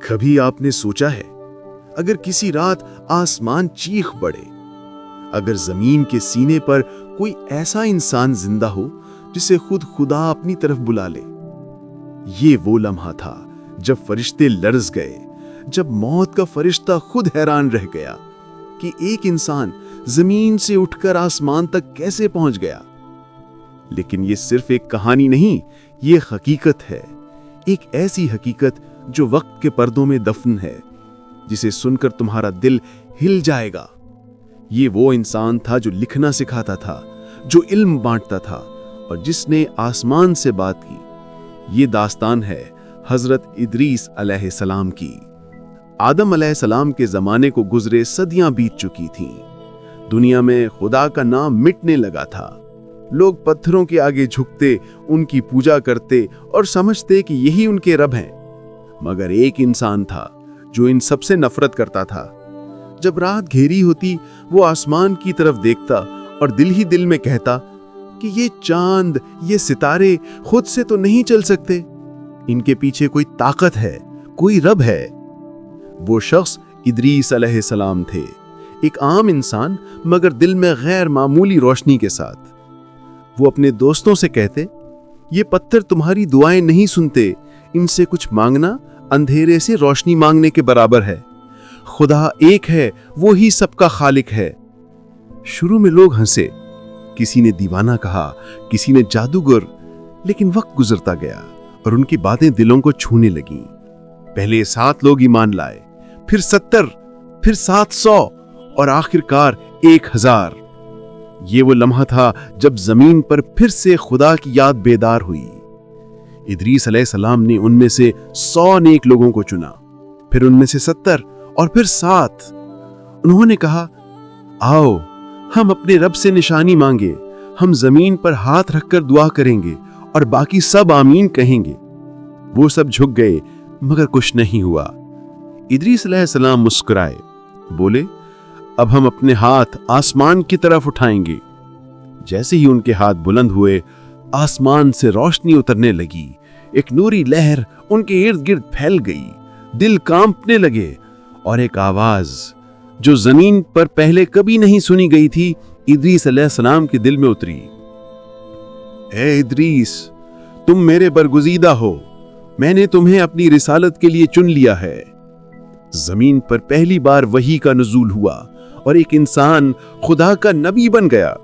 کبھی آپ نے سوچا ہے اگر کسی رات آسمان چیخ پڑے، اگر زمین کے سینے پر کوئی ایسا انسان زندہ ہو جسے خود خدا اپنی طرف بلا لے؟ یہ وہ لمحہ تھا جب فرشتے لرز گئے، جب موت کا فرشتہ خود حیران رہ گیا کہ ایک انسان زمین سے اٹھ کر آسمان تک کیسے پہنچ گیا۔ لیکن یہ صرف ایک کہانی نہیں، یہ حقیقت ہے، ایک ایسی حقیقت جو وقت کے پردوں میں دفن ہے، جسے سن کر تمہارا دل ہل جائے گا۔ یہ وہ انسان تھا جو لکھنا سکھاتا تھا، جو علم بانٹتا تھا، اور جس نے آسمان سے بات کی۔ یہ داستان ہے حضرت ادریس علیہ السلام کی۔ آدم علیہ السلام کے زمانے کو گزرے صدیاں بیت چکی تھیں۔ دنیا میں خدا کا نام مٹنے لگا تھا۔ لوگ پتھروں کے آگے جھکتے، ان کی پوجا کرتے اور سمجھتے کہ یہی ان کے رب ہیں۔ مگر ایک انسان تھا جو ان سب سے نفرت کرتا تھا۔ جب رات گھیری ہوتی، وہ آسمان کی طرف دیکھتا اور دل ہی دل میں کہتا کہ یہ چاند، یہ ستارے خود سے تو نہیں چل سکتے، ان کے پیچھے کوئی طاقت ہے، کوئی رب ہے۔ وہ شخص ادریس علیہ السلام تھے، ایک عام انسان مگر دل میں غیر معمولی روشنی کے ساتھ۔ وہ اپنے دوستوں سے کہتے، یہ پتھر تمہاری دعائیں نہیں سنتے، ان سے کچھ مانگنا اندھیرے سے روشنی مانگنے کے برابر ہے۔ خدا ایک ہے، وہی سب کا خالق ہے۔ شروع میں لوگ ہنسے، کسی نے دیوانہ کہا، کسی نے جادوگر، لیکن وقت گزرتا گیا اور ان کی باتیں دلوں کو چھونے لگیں۔ پہلے 7 لوگ ایمان لائے، پھر 70، پھر 700 اور آخرکار 1000۔ یہ وہ لمحہ تھا جب زمین پر پھر سے خدا کی یاد بیدار ہوئی۔ ادریس علیہ السلام نے ان میں سے 100 نیک لوگوں کو چنا، پھر ان میں سے 70 اور پھر 7۔ انہوں نے کہا، آؤ ہم اپنے رب سے نشانی مانگے، ہم زمین پر ہاتھ رکھ کر دعا کریں گے اور باقی سب آمین کہیں گے۔ وہ سب جھک گئے مگر کچھ نہیں ہوا۔ ادریس علیہ السلام مسکرائے، بولے، اب ہم اپنے ہاتھ آسمان کی طرف اٹھائیں گے۔ جیسے ہی ان کے ہاتھ بلند ہوئے، آسمان سے روشنی اترنے لگی، ایک نوری لہر ان کے ارد گرد پھیل گئی، دل کانپنے لگے، اور ایک آواز جو زمین پر پہلے کبھی نہیں سنی گئی تھی، ادریس علیہ السلام کے دل میں اتری۔ اے ادریس، تم میرے برگزیدہ ہو، میں نے تمہیں اپنی رسالت کے لیے چن لیا ہے۔ زمین پر پہلی بار وحی کا نزول ہوا اور ایک انسان خدا کا نبی بن گیا۔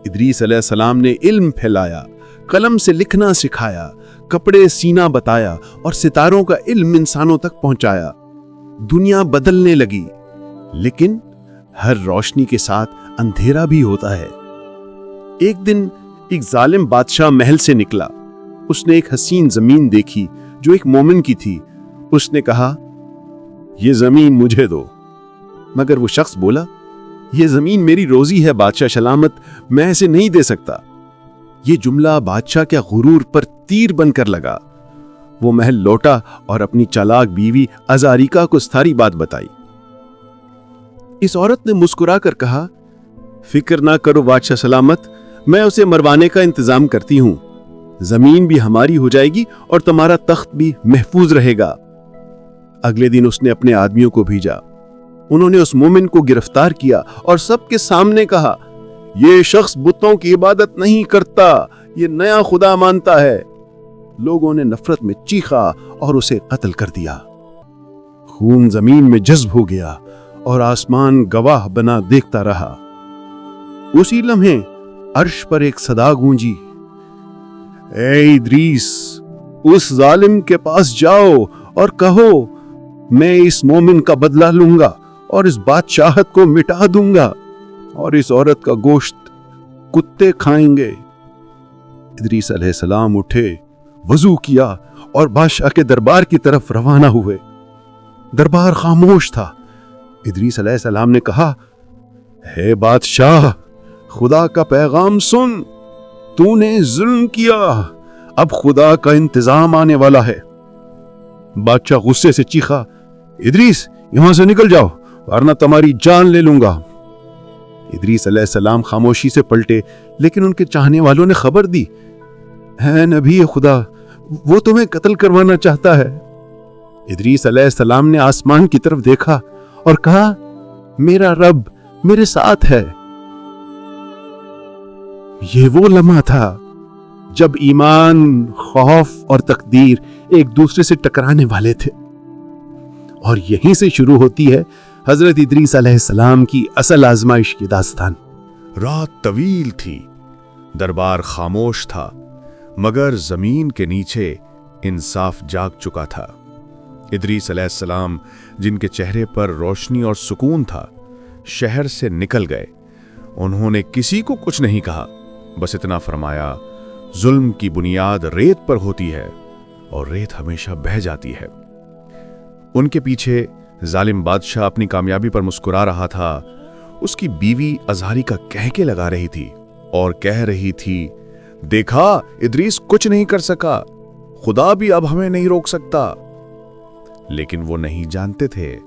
ادریس علیہ السلام نے علم پھیلایا، قلم سے لکھنا سکھایا، کپڑے سینا بتایا اور ستاروں کا علم انسانوں تک پہنچایا۔ دنیا بدلنے لگی، لیکن ہر روشنی کے ساتھ اندھیرا بھی ہوتا ہے۔ ایک دن ایک ظالم بادشاہ محل سے نکلا۔ اس نے ایک حسین زمین دیکھی جو ایک مومن کی تھی۔ اس نے کہا، یہ زمین مجھے دو۔ مگر وہ شخص بولا، یہ زمین میری روزی ہے بادشاہ سلامت، میں اسے نہیں دے سکتا۔ یہ جملہ بادشاہ کے غرور پر تیر بن کر لگا۔ وہ محل لوٹا اور اپنی چالاک بیوی ازاریکا کو ساری بات بتائی۔ اس عورت نے مسکرا کر کہا، فکر نہ کرو بادشاہ سلامت، میں اسے مروانے کا انتظام کرتی ہوں۔ زمین بھی ہماری ہو جائے گی اور تمہارا تخت بھی محفوظ رہے گا۔ اگلے دن اس نے اپنے آدمیوں کو بھیجا۔ انہوں نے اس مومن کو گرفتار کیا اور سب کے سامنے کہا، یہ شخص بتوں کی عبادت نہیں کرتا، یہ نیا خدا مانتا ہے۔ لوگوں نے نفرت میں چیخا اور اسے قتل کر دیا۔ خون زمین میں جذب ہو گیا اور آسمان گواہ بنا دیکھتا رہا۔ اسی لمحے عرش پر ایک صدا گونجی، اے ادریس، اس ظالم کے پاس جاؤ اور کہو، میں اس مومن کا بدلہ لوں گا اور اس بادشاہت کو مٹا دوں گا اور اس عورت کا گوشت کتے کھائیں گے۔ ادریس علیہ السلام اٹھے، وضو کیا اور بادشاہ کے دربار کی طرف روانہ ہوئے۔ دربار خاموش تھا۔ ادریس علیہ السلام نے کہا، ہے بادشاہ، خدا کا پیغام سن، تو نے ظلم کیا، اب خدا کا انتظام آنے والا ہے۔ بادشاہ غصے سے چیخا، ادریس یہاں سے نکل جاؤ ورنہ تمہاری جان لے لوں گا۔ ادریس علیہ السلام خاموشی سے پلٹے، لیکن ان کے چاہنے والوں نے خبر دی، اے نبی خدا، وہ تمہیں قتل کروانا چاہتا ہے۔ ادریس علیہ السلام نے آسمان کی طرف دیکھا اور کہا، میرا رب میرے ساتھ ہے۔ یہ وہ لمحہ تھا جب ایمان، خوف اور تقدیر ایک دوسرے سے ٹکرانے والے تھے، اور یہیں سے شروع ہوتی ہے حضرت ادریس علیہ السلام کی اصل آزمائش کی داستان۔ رات طویل تھی، دربار خاموش تھا، مگر زمین کے نیچے انصاف جاگ چکا تھا۔ ادریس علیہ السلام، جن کے چہرے پر روشنی اور سکون تھا، شہر سے نکل گئے۔ انہوں نے کسی کو کچھ نہیں کہا، بس اتنا فرمایا، ظلم کی بنیاد ریت پر ہوتی ہے اور ریت ہمیشہ بہہ جاتی ہے۔ ان کے پیچھے ظالم بادشاہ اپنی کامیابی پر مسکرا رہا تھا۔ اس کی بیوی ازاری کا کہکے لگا رہی تھی اور کہہ رہی تھی، دیکھا ادریس کچھ نہیں کر سکا، خدا بھی اب ہمیں نہیں روک سکتا۔ لیکن وہ نہیں جانتے تھے،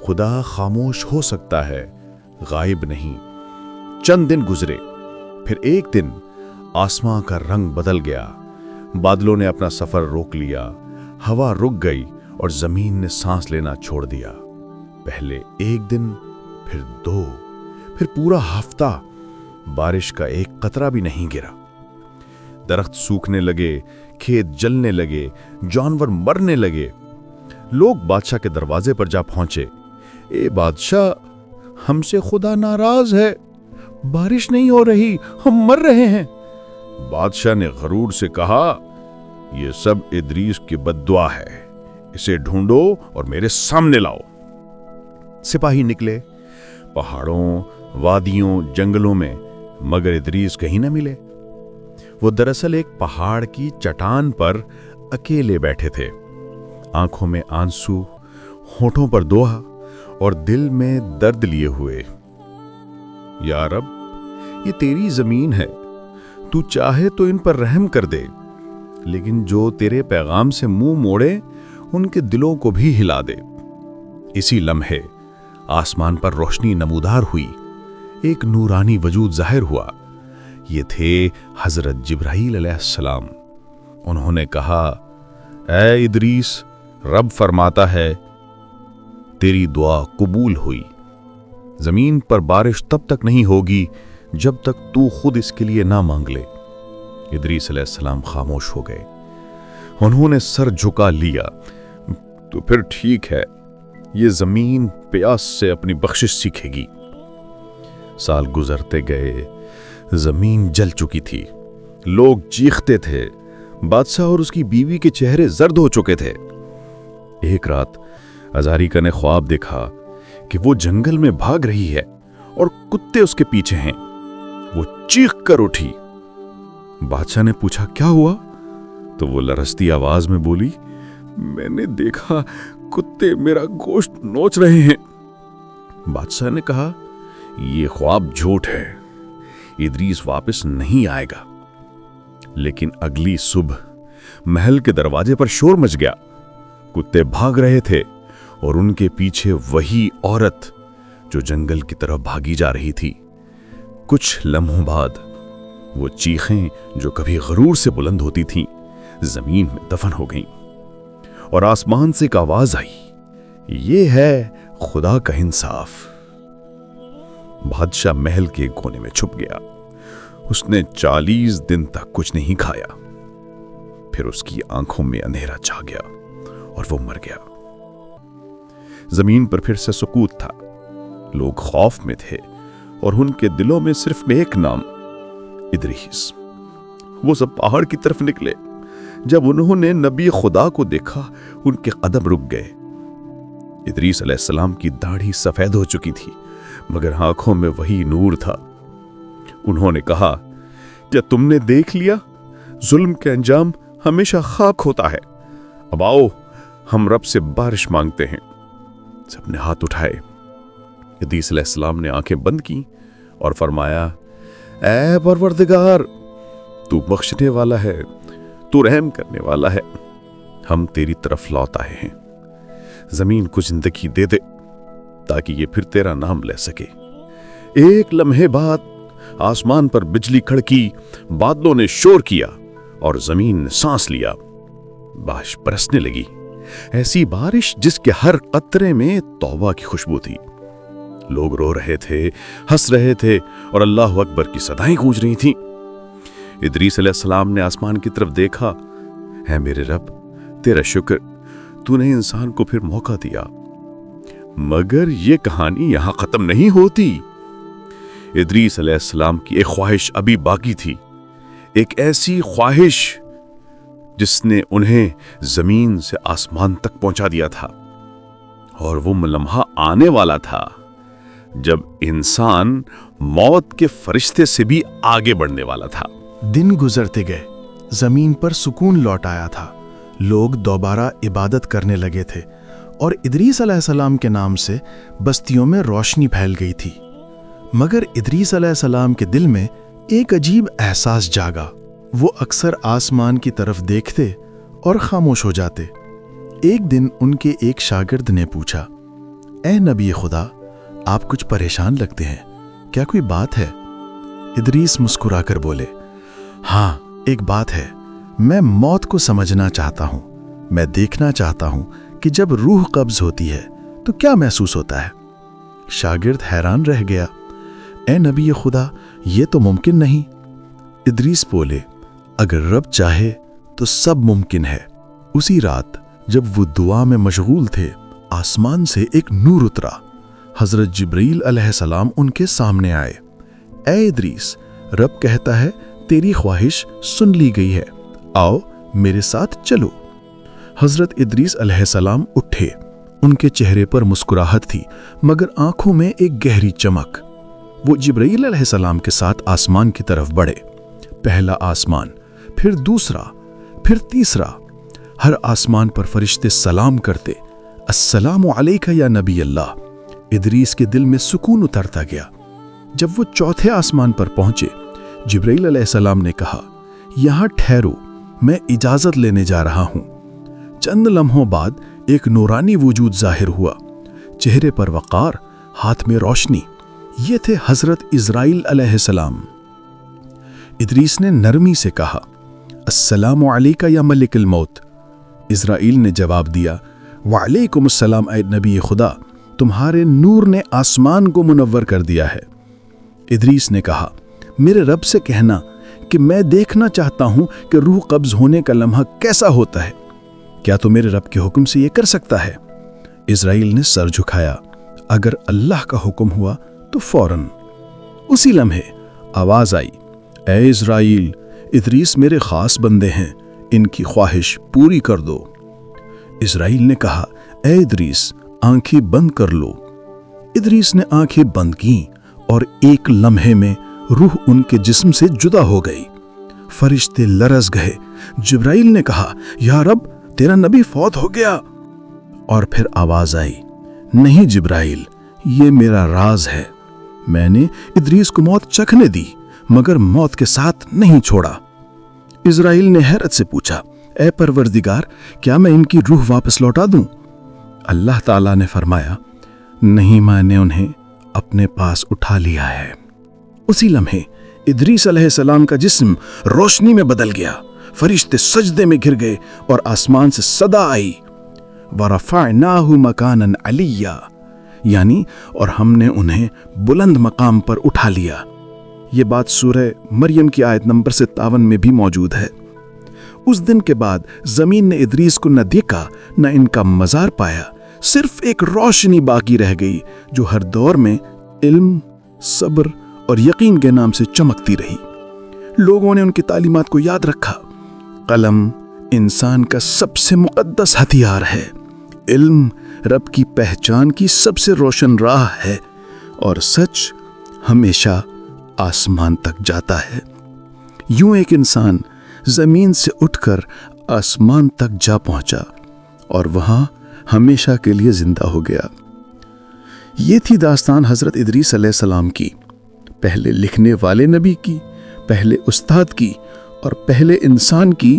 خدا خاموش ہو سکتا ہے، غائب نہیں۔ چند دن گزرے، پھر ایک دن آسمان کا رنگ بدل گیا، بادلوں نے اپنا سفر روک لیا، ہوا رک گئی اور زمین نے سانس لینا چھوڑ دیا۔ پہلے ایک دن، پھر دو، پھر پورا ہفتہ بارش کا ایک قطرہ بھی نہیں گرا۔ درخت سوکھنے لگے، کھیت جلنے لگے، جانور مرنے لگے۔ لوگ بادشاہ کے دروازے پر جا پہنچے، اے بادشاہ، ہم سے خدا ناراض ہے، بارش نہیں ہو رہی، ہم مر رہے ہیں۔ بادشاہ نے غرور سے کہا، یہ سب ادریس کی بد دعا ہے، اسے ڈھونڈو اور میرے سامنے لاؤ۔ سپاہی نکلے، پہاڑوں، وادیوں، جنگلوں میں، مگر ادریس کہیں نہ ملے۔ وہ دراصل ایک پہاڑ کی چٹان پر اکیلے بیٹھے تھے، آنکھوں میں آنسو، ہونٹوں پر دوہا اور دل میں درد لیے ہوئے۔ یا رب، یہ تیری زمین ہے، تو چاہے تو ان پر رحم کر دے، لیکن جو تیرے پیغام سے منہ موڑے ان کے دلوں کو بھی ہلا دے۔ اسی لمحے آسمان پر روشنی نمودار ہوئی، ایک نورانی وجود ظاہر ہوا۔ یہ تھے حضرت جبرائیل علیہ السلام۔ انہوں نے کہا، اے ادریس، رب فرماتا ہے تیری دعا قبول ہوئی۔ زمین پر بارش تب تک نہیں ہوگی جب تک تو خود اس کے لیے نہ مانگ لے۔ ادریس علیہ السلام خاموش ہو گئے۔ انہوں نے سر جھکا لیا، تو پھر ٹھیک ہے، یہ زمین پیاس سے اپنی بخشش سیکھے گی۔ سال گزرتے گئے، زمین جل چکی تھی، لوگ چیختے تھے، بادشاہ اور اس کی بیوی کے چہرے زرد ہو چکے تھے۔ ایک رات ازاریکا نے خواب دیکھا کہ وہ جنگل میں بھاگ رہی ہے اور کتے اس کے پیچھے ہیں۔ وہ چیخ کر اٹھی۔ بادشاہ نے پوچھا، کیا ہوا؟ تو وہ لرزتی آواز میں بولی، میں نے دیکھا کتے میرا گوشت نوچ رہے ہیں۔ بادشاہ نے کہا، یہ خواب جھوٹ ہے، ادریس واپس نہیں آئے گا۔ لیکن اگلی صبح محل کے دروازے پر شور مچ گیا، کتے بھاگ رہے تھے اور ان کے پیچھے وہی عورت جو جنگل کی طرف بھاگی جا رہی تھی۔ کچھ لمحوں بعد وہ چیخیں جو کبھی غرور سے بلند ہوتی تھیں زمین میں دفن ہو گئیں، اور آسمان سے ایک آواز آئی، یہ ہے خدا کا انصاف۔ بادشاہ محل کے کونے میں چھپ گیا۔ اس نے 40 دن تک کچھ نہیں کھایا۔ پھر اس کی آنکھوں میں اندھیرا چھا گیا اور وہ مر گیا۔ زمین پر پھر سے سکوت تھا، لوگ خوف میں تھے اور ان کے دلوں میں صرف ایک نام، ادریس۔ وہ سب پہاڑ کی طرف نکلے۔ جب انہوں نے نبی خدا کو دیکھا، ان کے قدم رک گئے۔ ادریس علیہ السلام کی داڑھی سفید ہو چکی تھی، مگر آنکھوں میں وہی نور تھا۔ انہوں نے کہا، کیا تم نے دیکھ لیا؟ ظلم کے انجام ہمیشہ خاک ہوتا ہے۔ اب آؤ، ہم رب سے بارش مانگتے ہیں۔ سب نے ہاتھ اٹھائے۔ ادریس علیہ السلام نے آنکھیں بند کی اور فرمایا، اے پروردگار، تو بخشنے والا ہے، تو رحم کرنے والا ہے، ہم تیری طرف لوٹ آئے ہیں۔ زمین کو زندگی دے دے تاکہ یہ پھر تیرا نام لے سکے۔ ایک لمحے بعد آسمان پر بجلی کھڑکی، بادلوں نے شور کیا اور زمین نے سانس لیا۔ بارش برسنے لگی، ایسی بارش جس کے ہر قطرے میں توبہ کی خوشبو تھی۔ لوگ رو رہے تھے، ہنس رہے تھے اور اللہ اکبر کی صدائیں گونج رہی تھیں۔ ادریس علیہ السلام نے آسمان کی طرف دیکھا۔ اے میرے رب، تیرا شکر، تو نے انسان کو پھر موقع دیا، مگر یہ کہانی یہاں ختم نہیں ہوتی۔ ادریس علیہ السلام کی ایک خواہش ابھی باقی تھی، ایک ایسی خواہش جس نے انہیں زمین سے آسمان تک پہنچا دیا تھا، اور وہ لمحہ آنے والا تھا جب انسان موت کے فرشتے سے بھی آگے بڑھنے والا تھا۔ دن گزرتے گئے، زمین پر سکون لوٹ آیا تھا، لوگ دوبارہ عبادت کرنے لگے تھے، اور ادریس علیہ السلام کے نام سے بستیوں میں روشنی پھیل گئی تھی۔ مگر ادریس علیہ السلام کے دل میں ایک عجیب احساس جاگا۔ وہ اکثر آسمان کی طرف دیکھتے اور خاموش ہو جاتے۔ ایک دن ان کے ایک شاگرد نے پوچھا، اے نبی خدا، آپ کچھ پریشان لگتے ہیں، کیا کوئی بات ہے؟ ادریس مسکرا کر بولے، ہاں ایک بات ہے، میں موت کو سمجھنا چاہتا ہوں۔ میں دیکھنا چاہتا ہوں کہ جب روح قبض ہوتی ہے تو کیا محسوس ہوتا ہے۔ شاگرد حیران رہ گیا، اے نبی خدا، یہ تو ممکن نہیں۔ ادریس بولے، اگر رب چاہے تو سب ممکن ہے۔ اسی رات جب وہ دعا میں مشغول تھے، آسمان سے ایک نور اترا۔ حضرت جبرائیل علیہ السلام ان کے سامنے آئے۔ اے ادریس، رب کہتا ہے تیری خواہش سن لی گئی ہے، آؤ میرے ساتھ چلو۔ حضرت ادریس علیہ السلام اٹھے۔ ان کے چہرے پر مسکراہٹ تھی، مگر آنکھوں میں ایک گہری چمک۔ وہ جبرائیل علیہ السلام کے ساتھ آسمان کی طرف بڑھے۔ پہلا آسمان، پھر دوسرا، پھر تیسرا۔ ہر آسمان پر فرشتے سلام کرتے، السلام علیکہ یا نبی اللہ۔ ادریس کے دل میں سکون اترتا گیا۔ جب وہ چوتھے آسمان پر پہنچے، جبرائیل علیہ السلام نے کہا، یہاں ٹھہرو، میں اجازت لینے جا رہا ہوں۔ چند لمحوں بعد ایک نورانی وجود ظاہر ہوا، چہرے پر وقار، ہاتھ میں روشنی۔ یہ تھے حضرت اسرائیل علیہ السلام۔ ادریس نے نرمی سے کہا، السلام علیکہ یا ملک الموت۔ اسرائیل نے جواب دیا، وعلیکم السلام اے نبی خدا، تمہارے نور نے آسمان کو منور کر دیا ہے۔ ادریس نے کہا، میرے رب سے کہنا کہ میں دیکھنا چاہتا ہوں کہ روح قبض ہونے کا لمحہ کیسا ہوتا ہے، کیا تو میرے رب کے حکم سے یہ کر سکتا ہے؟ اسرائیل نے سر جھکایا، اگر اللہ کا حکم ہوا تو فوراً۔ اسی لمحے آواز آئی، اے اسرائیل، ادریس میرے خاص بندے ہیں، ان کی خواہش پوری کر دو۔ اسرائیل نے کہا، اے ادریس، آنکھیں بند کر لو۔ ادریس نے آنکھیں بند کیں اور ایک لمحے میں روح ان کے جسم سے جدا ہو گئی۔ فرشتے لرز گئے۔ جبرائیل نے کہا، یا رب، تیرا نبی فوت ہو گیا۔ اور پھر آواز آئی، نہیں جبرائیل، یہ میرا راز ہے۔ میں نے ادریس کو موت چکھنے دی، مگر موت کے ساتھ نہیں چھوڑا۔ اسرائیل نے حیرت سے پوچھا، اے پروردگار، کیا میں ان کی روح واپس لوٹا دوں؟ اللہ تعالیٰ نے فرمایا، نہیں، میں نے انہیں اپنے پاس اٹھا لیا ہے۔ اسی لمحے ادریس علیہ السلام کا جسم روشنی میں بدل گیا۔ فرشتے سجدے میں گر گئے اور آسمان سے صدا آئی، وَرَفَعْنَاهُ مَكَانًا عَلِيًّا، یعنی اور ہم نے انہیں بلند مقام پر اٹھا لیا۔ یہ بات سورہ مریم کی آیت نمبر 57 میں بھی موجود ہے۔ اس دن کے بعد زمین نے ادریس کو نہ دیکھا، نہ ان کا مزار پایا، صرف ایک روشنی باقی رہ گئی جو ہر دور میں علم، صبر اور یقین کے نام سے چمکتی رہی۔ لوگوں نے ان کی تعلیمات کو یاد رکھا۔ قلم انسان کا سب سے مقدس ہتھیار ہے، علم رب کی پہچان کی سب سے روشن راہ ہے، اور سچ ہمیشہ آسمان تک جاتا ہے۔ یوں ایک انسان زمین سے اٹھ کر آسمان تک جا پہنچا اور وہاں ہمیشہ کے لیے زندہ ہو گیا۔ یہ تھی داستان حضرت ادریس علیہ السلام کی، پہلے لکھنے والے نبی کی، پہلے استاد کی، اور پہلے انسان کی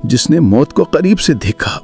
جس نے موت کو قریب سے دیکھا۔